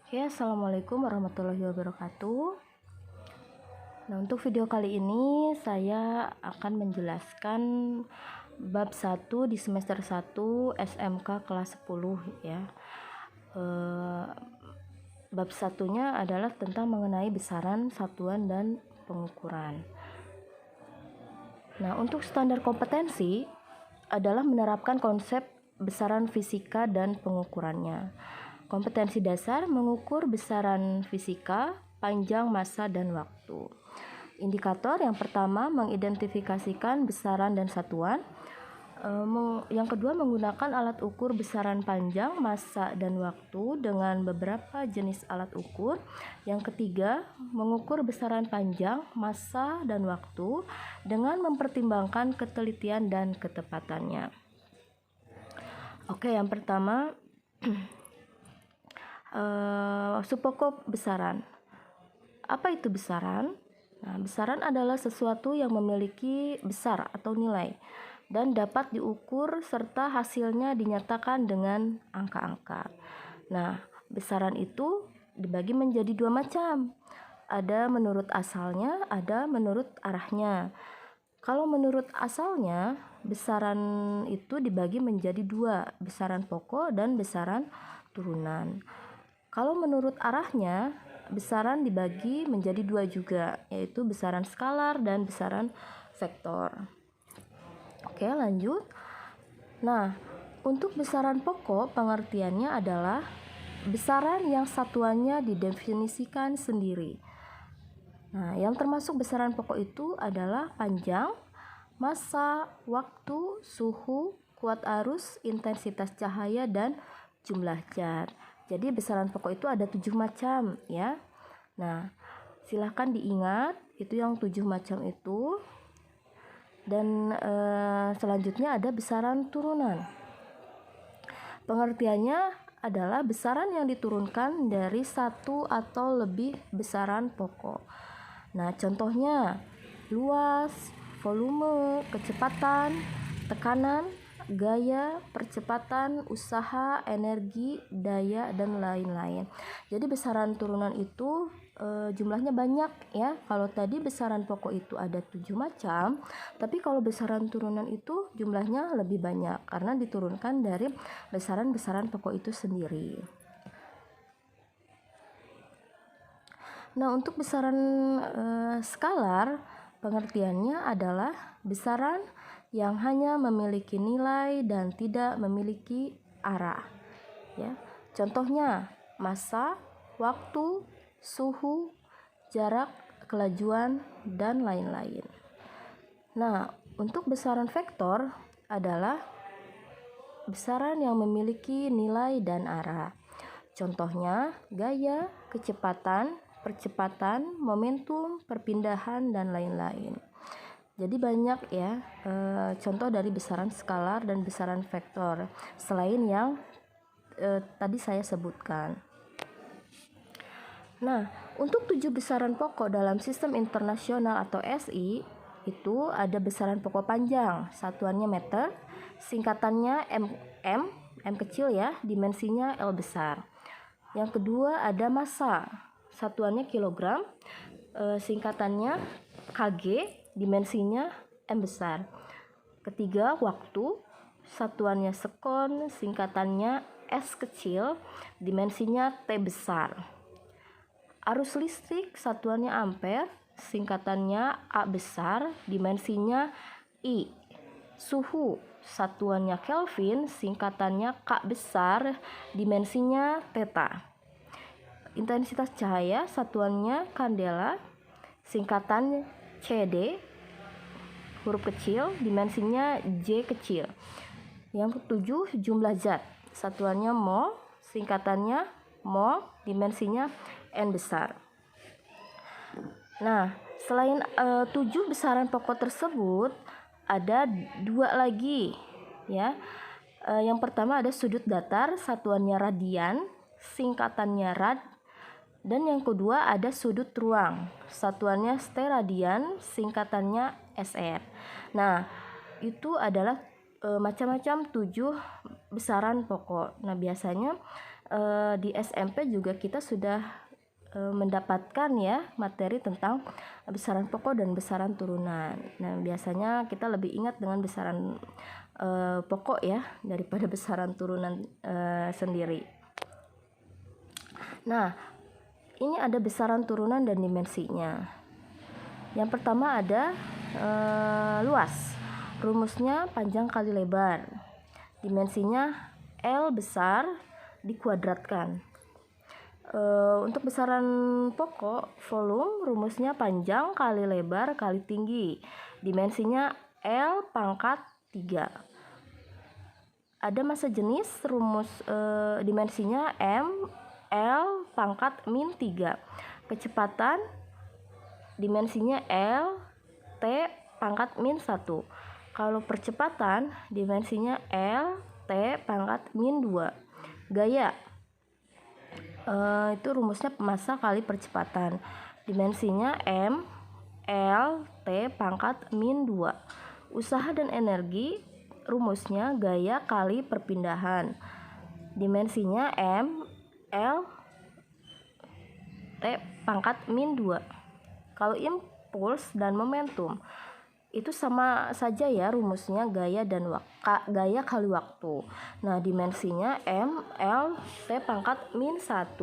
Oke, Assalamualaikum warahmatullahi wabarakatuh. Nah, untuk video kali ini saya akan menjelaskan bab 1 di semester 1 SMK kelas 10 ya. Bab satunya adalah tentang mengenai besaran, satuan, dan pengukuran. Nah, untuk standar kompetensi adalah menerapkan konsep besaran fisika dan pengukurannya. Kompetensi dasar mengukur besaran fisika, panjang, massa, dan waktu. Indikator yang pertama mengidentifikasikan besaran dan satuan. Yang kedua menggunakan alat ukur besaran panjang, massa, dan waktu dengan beberapa jenis alat ukur. Yang ketiga mengukur besaran panjang, massa, dan waktu dengan mempertimbangkan ketelitian dan ketepatannya. Oke, yang pertama subpokok besaran. Apa itu besaran? Nah, besaran adalah sesuatu yang memiliki besar atau nilai dan dapat diukur serta hasilnya dinyatakan dengan angka-angka. Nah, besaran itu dibagi menjadi dua macam. Ada menurut asalnya, ada menurut arahnya. Kalau menurut asalnya, besaran itu dibagi menjadi dua, besaran pokok dan besaran turunan. Kalau menurut arahnya, besaran dibagi menjadi dua juga, yaitu besaran skalar dan besaran vektor. Oke, lanjut. Nah, untuk besaran pokok pengertiannya adalah besaran yang satuannya didefinisikan sendiri. Nah, yang termasuk besaran pokok itu adalah panjang, massa, waktu, suhu, kuat arus, intensitas cahaya, dan jumlah zat. Jadi besaran pokok itu ada 7 macam ya. Nah, silahkan diingat itu yang 7 macam itu. Dan selanjutnya ada besaran turunan. Pengertiannya adalah besaran yang diturunkan dari satu atau lebih besaran pokok. Nah, contohnya luas, volume, kecepatan, tekanan, gaya, percepatan, usaha, energi, daya, dan lain-lain. Jadi besaran turunan itu jumlahnya banyak ya. Kalau tadi besaran pokok itu ada 7 macam, tapi kalau besaran turunan itu jumlahnya lebih banyak karena diturunkan dari besaran-besaran pokok itu sendiri. Nah, untuk besaran skalar, pengertiannya adalah besaran yang hanya memiliki nilai dan tidak memiliki arah. Ya, contohnya massa, waktu, suhu, jarak, kelajuan, dan lain-lain. Nah, untuk besaran vektor adalah besaran yang memiliki nilai dan arah. Contohnya gaya, kecepatan, percepatan, momentum, perpindahan, dan lain-lain. Jadi banyak ya contoh dari besaran skalar dan besaran vektor selain yang tadi saya sebutkan. Nah, untuk 7 besaran pokok dalam sistem internasional atau SI itu ada besaran pokok panjang, satuannya meter, singkatannya M kecil ya, dimensinya L besar. Yang kedua ada massa, satuannya kilogram, singkatannya kg, dimensinya M besar. Ketiga waktu, satuannya sekon, singkatannya S kecil, dimensinya T besar. Arus listrik, satuannya ampere, singkatannya A besar, dimensinya I. Suhu, satuannya Kelvin, singkatannya K besar, dimensinya theta. Intensitas cahaya, satuannya kandela, singkatan CD, huruf kecil, dimensinya J kecil. Yang ketujuh, jumlah zat, satuannya mol, singkatannya mol, dimensinya N besar. Nah, selain 7 besaran pokok tersebut, ada 2 lagi ya. Yang pertama ada sudut datar, satuannya radian, singkatannya rad. Dan yang kedua ada sudut ruang, satuannya steradian, singkatannya SR. Nah, itu adalah macam-macam 7 besaran pokok. Nah, biasanya di SMP juga kita sudah mendapatkan ya materi tentang besaran pokok dan besaran turunan. Nah, biasanya kita lebih ingat dengan besaran pokok ya daripada besaran turunan sendiri. Nah, ini ada besaran turunan dan dimensinya. Yang pertama ada luas. Rumusnya panjang kali lebar. Dimensinya L besar dikuadratkan. Untuk besaran pokok volume rumusnya panjang kali lebar kali tinggi. Dimensinya L pangkat 3. Ada massa jenis rumus dimensinya M L pangkat min 3. Kecepatan dimensinya L T pangkat min 1. Kalau percepatan dimensinya L T pangkat min 2. Gaya itu rumusnya massa kali percepatan. Dimensinya M L T pangkat min 2. Usaha dan energi rumusnya gaya kali perpindahan. Dimensinya M L T pangkat min 2. Kalau impuls dan momentum itu sama saja ya rumusnya gaya kali waktu. Nah, dimensinya M L T pangkat min 1.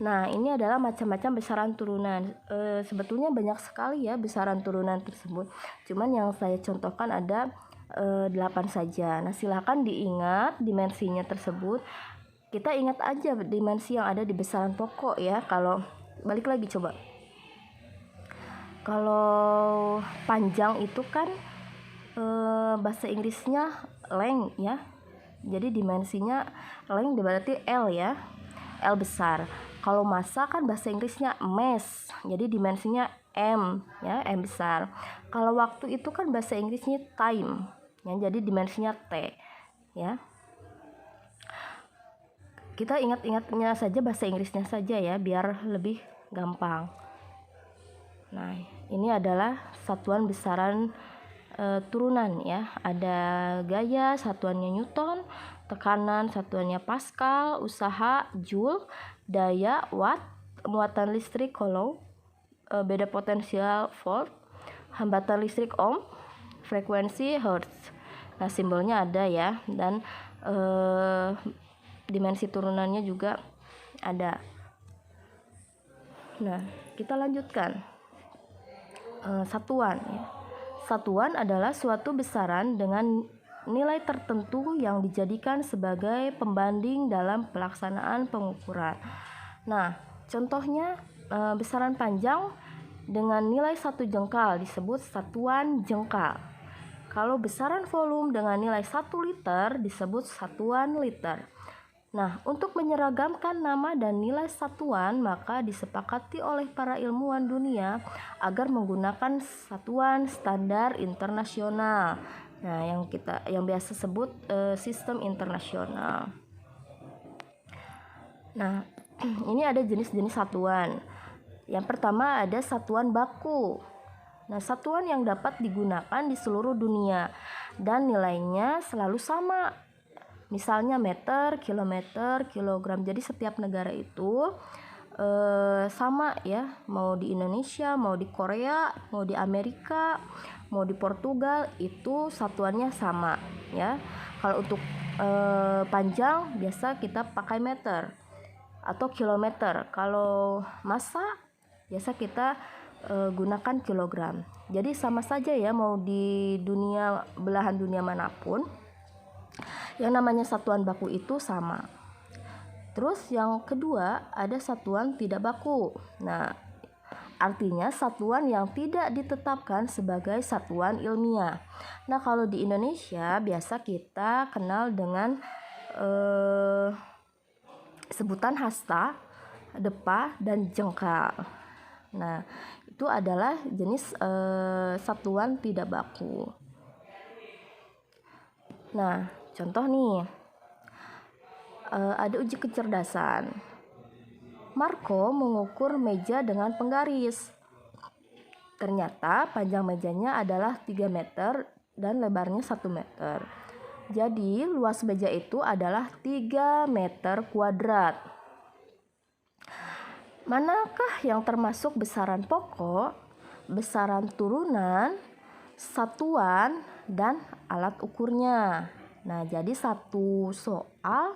Nah, ini adalah macam-macam besaran turunan. Sebetulnya banyak sekali ya besaran turunan tersebut. Cuman yang saya contohkan ada 8 saja. Nah, silakan diingat dimensinya tersebut. Kita ingat aja dimensi yang ada di besaran pokok ya. Kalau balik lagi coba. Kalau panjang itu kan bahasa Inggrisnya length ya. Jadi dimensinya length berarti L ya. L besar. Kalau massa kan bahasa Inggrisnya mass. Jadi dimensinya M ya, M besar. Kalau waktu itu kan bahasa Inggrisnya time ya. Jadi dimensinya T ya. Kita ingat-ingatnya saja bahasa Inggrisnya saja ya biar lebih gampang. Nah, ini adalah satuan besaran turunan ya. Ada gaya, satuannya Newton, tekanan, satuannya Pascal, usaha Joule, daya Watt, muatan listrik Coulomb, beda potensial Volt, hambatan listrik Ohm, frekuensi Hertz. Nah, simbolnya ada ya, dan dimensi turunannya juga ada. Nah, kita lanjutkan. Satuan ya. Satuan adalah suatu besaran dengan nilai tertentu yang dijadikan sebagai pembanding dalam pelaksanaan pengukuran. Nah, contohnya besaran panjang dengan nilai 1 jengkal disebut satuan jengkal. Kalau besaran volume dengan nilai 1 liter disebut satuan liter. Nah, untuk menyeragamkan nama dan nilai satuan, maka disepakati oleh para ilmuwan dunia agar menggunakan satuan standar internasional. Nah, yang biasa sebut sistem internasional. Nah, ini ada jenis-jenis satuan. Yang pertama ada satuan baku. Nah, satuan yang dapat digunakan di seluruh dunia dan nilainya selalu sama. Misalnya meter, kilometer, kilogram. Jadi setiap negara itu sama ya, mau di Indonesia, mau di Korea, mau di Amerika, mau di Portugal, itu satuannya sama ya. Kalau untuk panjang biasa kita pakai meter atau kilometer. Kalau massa biasa kita gunakan kilogram. Jadi sama saja ya, mau di belahan dunia manapun, yang namanya satuan baku itu sama. Terus yang kedua ada satuan tidak baku. Nah, artinya satuan yang tidak ditetapkan sebagai satuan ilmiah. Nah, kalau di Indonesia biasa kita kenal dengan sebutan hasta, depa, dan jengkal. Nah, itu adalah jenis satuan tidak baku. Nah, contoh nih, ada uji kecerdasan. Marco mengukur meja dengan penggaris. Ternyata panjang mejanya adalah 3 meter dan lebarnya 1 meter. Jadi luas meja itu adalah 3 meter kuadrat. Manakah yang termasuk besaran pokok, besaran turunan, satuan, dan alat ukurnya? Nah, jadi satu soal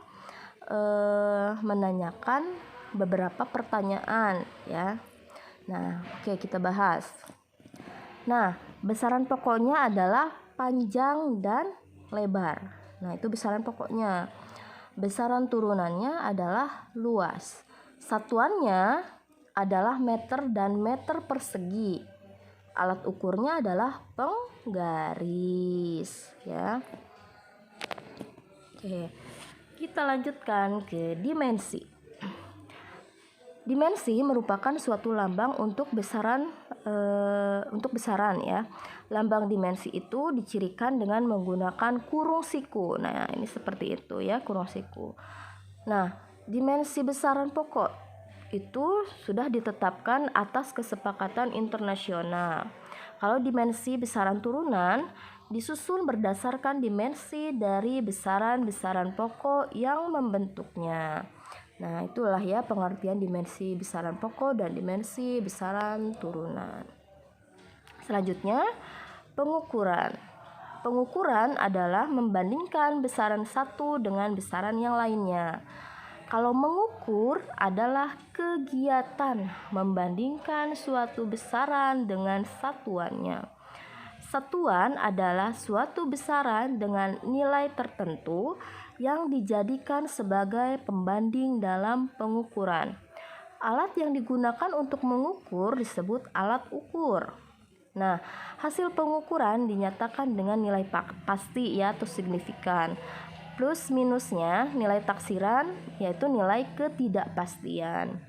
menanyakan beberapa pertanyaan ya. Nah, oke, kita bahas. Nah, besaran pokoknya adalah panjang dan lebar. Nah, itu besaran pokoknya. Besaran turunannya adalah luas. Satuannya adalah meter dan meter persegi. Alat ukurnya adalah penggaris ya. Oke, kita lanjutkan ke dimensi. Dimensi merupakan suatu lambang untuk besaran ya. Lambang dimensi itu dicirikan dengan menggunakan kurung siku. Nah, ini seperti itu ya, kurung siku. Nah, dimensi besaran pokok itu sudah ditetapkan atas kesepakatan internasional. Kalau dimensi besaran turunan disusun berdasarkan dimensi dari besaran-besaran pokok yang membentuknya. Nah, itulah ya pengertian dimensi besaran pokok dan dimensi besaran turunan. Selanjutnya, pengukuran. Pengukuran adalah membandingkan besaran satu dengan besaran yang lainnya. Kalau mengukur adalah kegiatan membandingkan suatu besaran dengan satuannya. Satuan adalah suatu besaran dengan nilai tertentu yang dijadikan sebagai pembanding dalam pengukuran. Alat yang digunakan untuk mengukur disebut alat ukur. Nah, hasil pengukuran dinyatakan dengan nilai pasti ya atau signifikan. Plus minusnya nilai taksiran yaitu nilai ketidakpastian.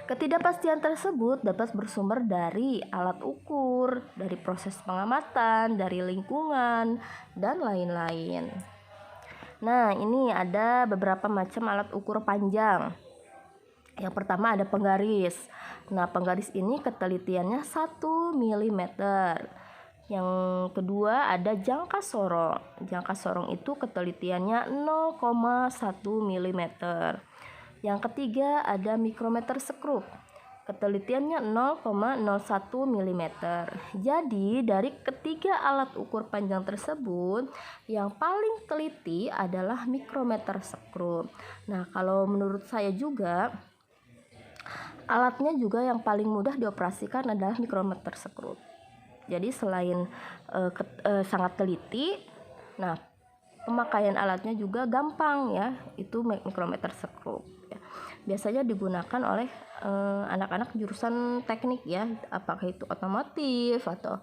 Ketidakpastian tersebut dapat bersumber dari alat ukur, dari proses pengamatan, dari lingkungan, dan lain-lain. Nah, ini ada beberapa macam alat ukur panjang. Yang pertama ada penggaris. Nah, penggaris ini ketelitiannya 1 mm. Yang kedua ada jangka sorong. Jangka sorong itu ketelitiannya 0,1 mm. Yang ketiga ada mikrometer sekrup. Ketelitiannya 0,01 mm. Jadi dari ketiga alat ukur panjang tersebut yang paling teliti adalah mikrometer sekrup. Nah, kalau menurut saya juga alatnya juga yang paling mudah dioperasikan adalah mikrometer sekrup. Jadi selain sangat teliti, nah pemakaian alatnya juga gampang ya, itu mikrometer sekrup ya. Biasanya digunakan oleh anak-anak jurusan teknik ya, apakah itu otomotif atau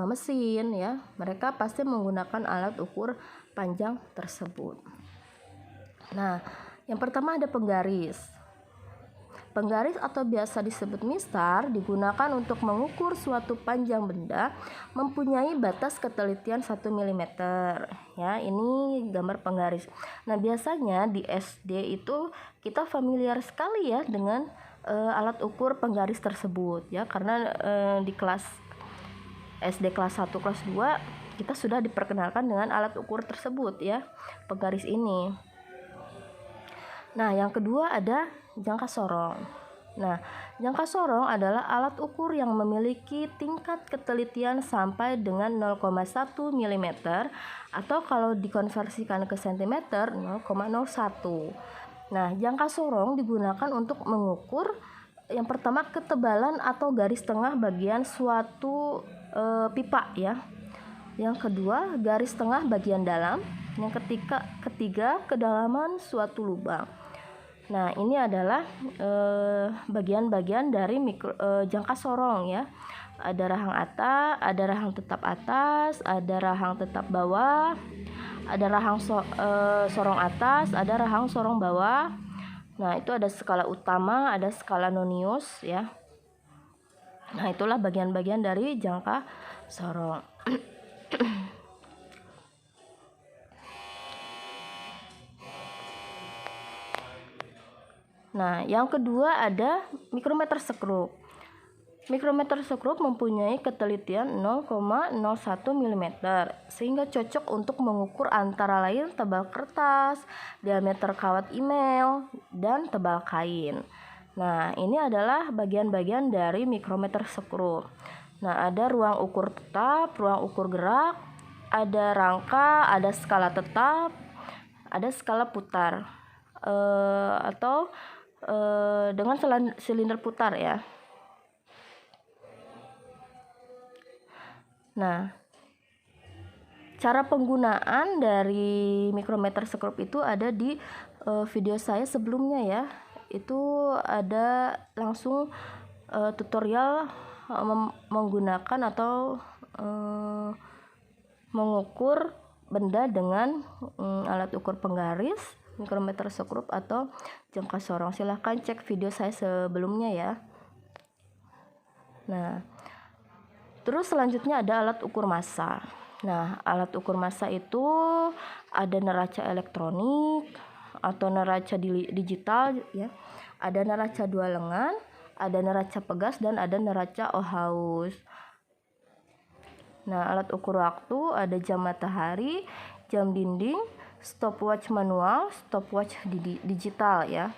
mesin ya, mereka pasti menggunakan alat ukur panjang tersebut. Nah, yang pertama ada penggaris. Penggaris atau biasa disebut mistar digunakan untuk mengukur suatu panjang benda mempunyai batas ketelitian 1 mm. Ya, ini gambar penggaris. Nah, biasanya di SD itu kita familiar sekali ya dengan alat ukur penggaris tersebut ya, karena di kelas SD kelas 1, kelas 2 kita sudah diperkenalkan dengan alat ukur tersebut ya, penggaris ini. Nah, yang kedua ada jangka sorong. Nah, jangka sorong adalah alat ukur yang memiliki tingkat ketelitian sampai dengan 0,1 mm atau kalau dikonversikan ke cm 0,01. Nah, jangka sorong digunakan untuk mengukur yang pertama ketebalan atau garis tengah bagian suatu pipa ya. Yang kedua, garis tengah bagian dalam. Yang ketiga, kedalaman suatu lubang. Nah, ini adalah bagian-bagian dari jangka sorong ya. Ada rahang atas, ada rahang tetap atas, ada rahang tetap bawah, ada rahang sorong atas, ada rahang sorong bawah. Nah, itu ada skala utama, ada skala nonius ya. Nah, itulah bagian-bagian dari jangka sorong. Nah, yang kedua ada mikrometer sekrup. Mikrometer sekrup mempunyai ketelitian 0,01 mm sehingga cocok untuk mengukur antara lain tebal kertas, diameter kawat email, dan tebal kain. Nah, ini adalah bagian-bagian dari mikrometer skrup. Nah, ada ruang ukur tetap, ruang ukur gerak, ada rangka, ada skala tetap, ada skala putar, atau dengan silinder putar ya. Nah, cara penggunaan dari mikrometer skrup itu ada di video saya sebelumnya ya. Itu ada langsung tutorial menggunakan atau mengukur benda dengan alat ukur penggaris, mikrometer skrup atau jangka sorong. Silahkan cek video saya sebelumnya ya. Nah, terus selanjutnya ada alat ukur massa. Nah, alat ukur massa itu ada neraca elektronik atau neraca digital ya. Ada neraca dua lengan, ada neraca pegas, dan ada neraca Ohaus. Nah, alat ukur waktu ada jam matahari, jam dinding, stopwatch manual, stopwatch digital ya.